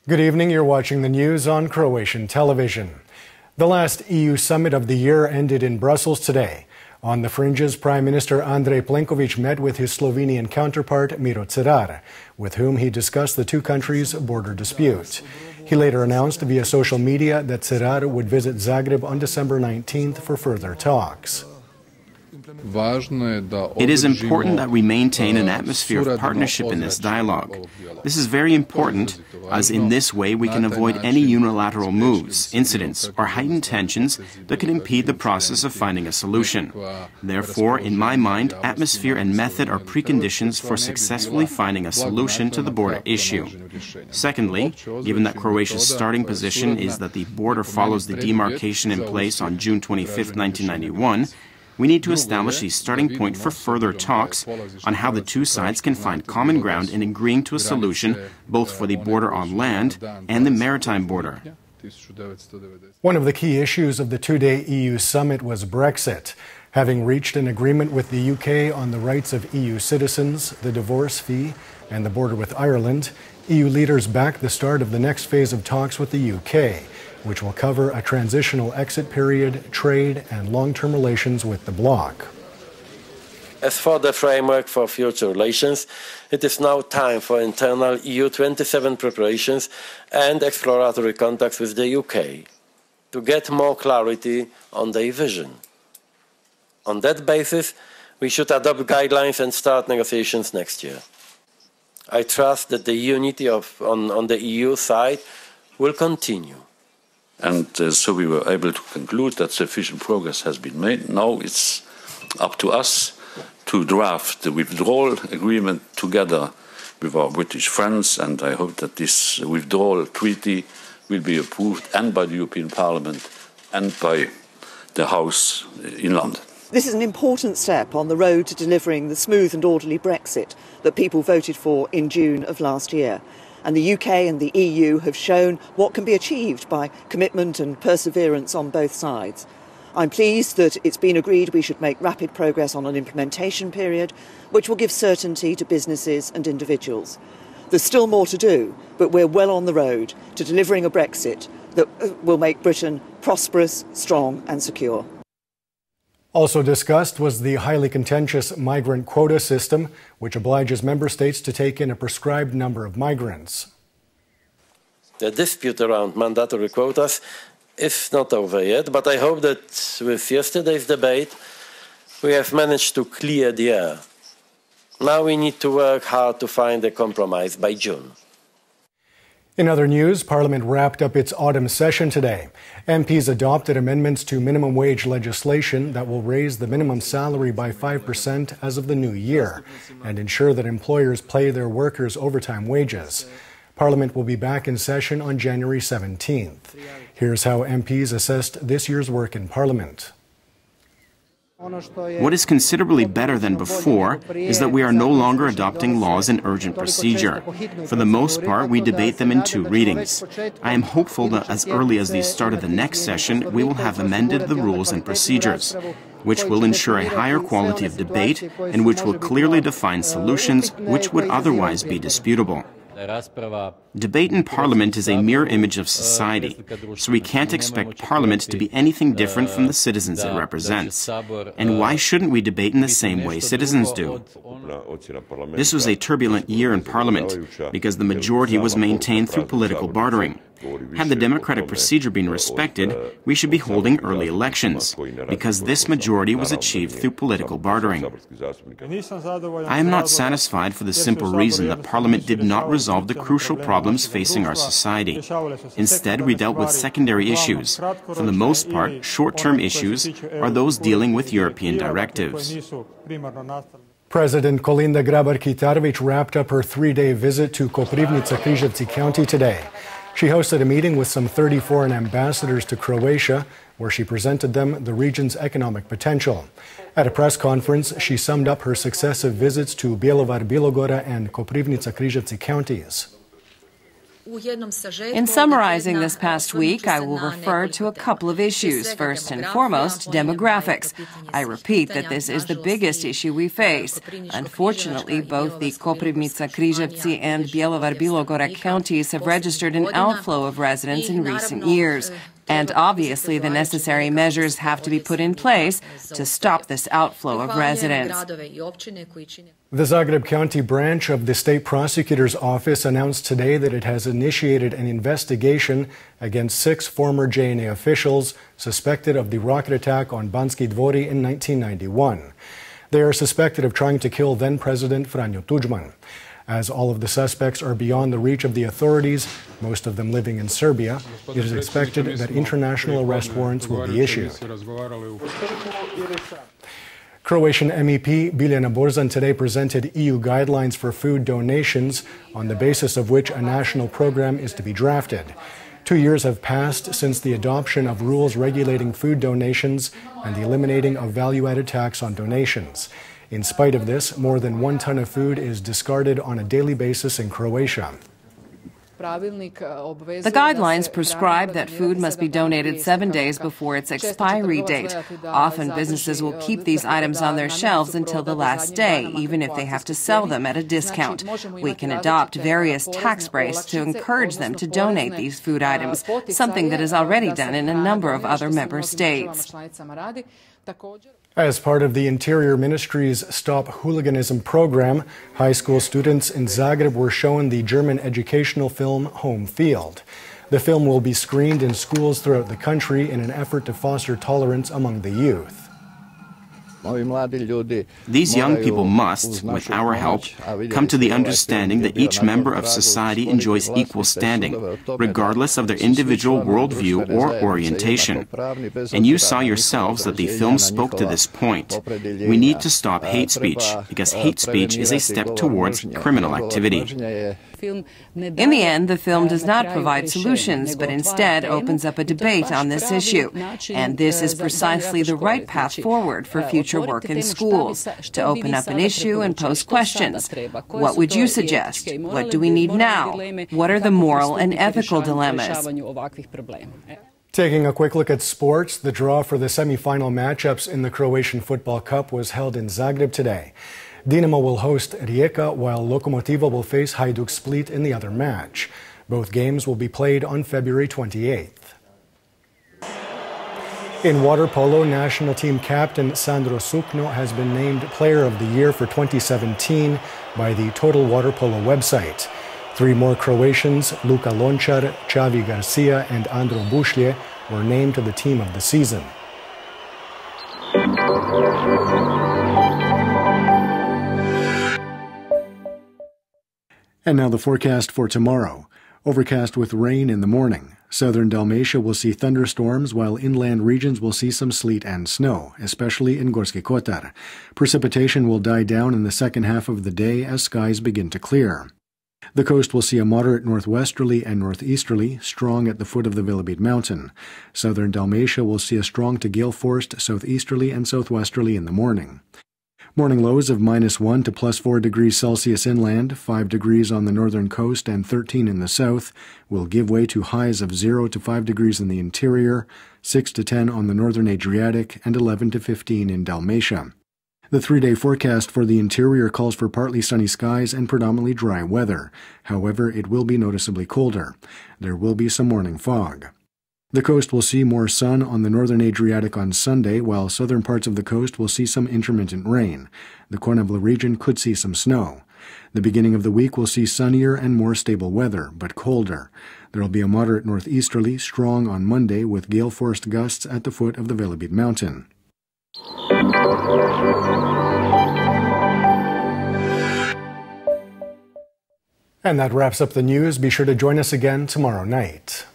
Good evening. You're watching the news on Croatian television. The last EU summit of the year ended in Brussels today. On the fringes, Prime Minister Andrej Plenković met with his Slovenian counterpart Miro Cerar, with whom he discussed the two countries' border dispute. He later announced via social media that Cerar would visit Zagreb on December 19th for further talks. It is important that we maintain an atmosphere of partnership in this dialogue. This is very important, as in this way we can avoid any unilateral moves, incidents, or heightened tensions that could impede the process of finding a solution. Therefore, in my mind, atmosphere and method are preconditions for successfully finding a solution to the border issue. Secondly, given that Croatia's starting position is that the border follows the demarcation in place on June 25, 1991, we need to establish a starting point for further talks on how the two sides can find common ground in agreeing to a solution both for the border on land and the maritime border. One of the key issues of the two-day EU summit was Brexit. Having reached an agreement with the UK on the rights of EU citizens, the divorce fee, and the border with Ireland, EU leaders backed the start of the next phase of talks with the UK, which will cover a transitional exit period, trade, and long-term relations with the bloc. As for the framework for future relations, it is now time for internal EU27 preparations and exploratory contacts with the UK to get more clarity on their vision. On that basis, we should adopt guidelines and start negotiations next year. I trust that the unity on the EU side will continue. And so we were able to conclude that sufficient progress has been made. Now it's up to us to draft the withdrawal agreement together with our British friends, and I hope that this withdrawal treaty will be approved and by the European Parliament and by the House in London. This is an important step on the road to delivering the smooth and orderly Brexit that people voted for in June of last year. And the UK and the EU have shown what can be achieved by commitment and perseverance on both sides. I'm pleased that it's been agreed we should make rapid progress on an implementation period, which will give certainty to businesses and individuals. There's still more to do, but we're well on the road to delivering a Brexit that will make Britain prosperous, strong and secure. Also discussed was the highly contentious migrant quota system, which obliges member states to take in a prescribed number of migrants. The dispute around mandatory quotas is not over yet, but I hope that with yesterday's debate we have managed to clear the air. Now we need to work hard to find a compromise by June. In other news, Parliament wrapped up its autumn session today. MPs adopted amendments to minimum wage legislation that will raise the minimum salary by 5% as of the new year and ensure that employers pay their workers overtime wages. Parliament will be back in session on January 17th. Here's how MPs assessed this year's work in Parliament. What is considerably better than before is that we are no longer adopting laws in urgent procedure. For the most part, we debate them in two readings. I am hopeful that as early as the start of the next session, we will have amended the rules and procedures, which will ensure a higher quality of debate and which will clearly define solutions which would otherwise be disputable. Debate in Parliament is a mirror image of society, so we can't expect Parliament to be anything different from the citizens it represents. And why shouldn't we debate in the same way citizens do? This was a turbulent year in Parliament, because the majority was maintained through political bartering. Had the democratic procedure been respected, we should be holding early elections, because this majority was achieved through political bartering. I am not satisfied for the simple reason that Parliament did not resolve the crucial problems facing our society. Instead, we dealt with secondary issues. For the most part, short-term issues are those dealing with European directives. President Kolinda Grabar-Kitarović wrapped up her three-day visit to Koprivnica-Križevci County today. She hosted a meeting with some 30 foreign ambassadors to Croatia, where she presented them the region's economic potential. At a press conference, she summed up her successive visits to Bjelovar-Bilogora and Koprivnica-Križevci counties. In summarizing this past week, I will refer to a couple of issues. First and foremost, demographics. I repeat that this is the biggest issue we face. Unfortunately, both the Koprivnica, Križevci, and Bjelovar-Bilogora counties have registered an outflow of residents in recent years. And obviously, the necessary measures have to be put in place to stop this outflow of residents. The Zagreb County branch of the State Prosecutor's Office announced today that it has initiated an investigation against 6 former JNA officials suspected of the rocket attack on Banski Dvori in 1991. They are suspected of trying to kill then-President Franjo Tudjman. As all of the suspects are beyond the reach of the authorities, most of them living in Serbia, it is expected that international arrest warrants will be issued. Croatian MEP Biljana Borzan today presented EU guidelines for food donations, on the basis of which a national program is to be drafted. 2 years have passed since the adoption of rules regulating food donations and the eliminating of value-added tax on donations. In spite of this, more than 1 ton of food is discarded on a daily basis in Croatia. The guidelines prescribe that food must be donated 7 days before its expiry date. Often businesses will keep these items on their shelves until the last day, even if they have to sell them at a discount. We can adopt various tax breaks to encourage them to donate these food items, something that is already done in a number of other member states. As part of the Interior Ministry's Stop Hooliganism program, high school students in Zagreb were shown the German educational film Home Field. The film will be screened in schools throughout the country in an effort to foster tolerance among the youth. These young people must, with our help, come to the understanding that each member of society enjoys equal standing, regardless of their individual worldview or orientation. And you saw yourselves that the film spoke to this point. We need to stop hate speech, because hate speech is a step towards criminal activity. In the end, the film does not provide solutions, but instead opens up a debate on this issue. And this is precisely the right path forward for future work in schools, to open up an issue and pose questions. What would you suggest? What do we need now? What are the moral and ethical dilemmas? Taking a quick look at sports, the draw for the semi-final matchups in the Croatian Football Cup was held in Zagreb today. Dinamo will host Rijeka, while Lokomotiva will face Hajduk Split in the other match. Both games will be played on February 28th. In water polo, national team captain Sandro Sukno has been named Player of the Year for 2017 by the Total Water Polo website. 3 more Croatians, Luka Lončar, Xavi Garcia, and Andro Bušlje, were named to the team of the season. And now the forecast for tomorrow. Overcast with rain in the morning. Southern Dalmatia will see thunderstorms, while inland regions will see some sleet and snow, especially in Gorski Kotar. Precipitation will die down in the second half of the day as skies begin to clear. The coast will see a moderate northwesterly and northeasterly, strong at the foot of the Velebit mountain. Southern Dalmatia will see a strong to gale-forced southeasterly and southwesterly in the morning. Morning lows of -1 to +4 degrees Celsius inland, 5 degrees on the northern coast and 13 in the south, will give way to highs of 0 to 5 degrees in the interior, 6 to 10 on the northern Adriatic, and 11 to 15 in Dalmatia. The 3-day forecast for the interior calls for partly sunny skies and predominantly dry weather. However, it will be noticeably colder. There will be some morning fog. The coast will see more sun on the northern Adriatic on Sunday, while southern parts of the coast will see some intermittent rain. The Konavla region could see some snow. The beginning of the week will see sunnier and more stable weather, but colder. There will be a moderate northeasterly, strong on Monday, with gale-forced gusts at the foot of the Velebit mountain. And that wraps up the news. Be sure to join us again tomorrow night.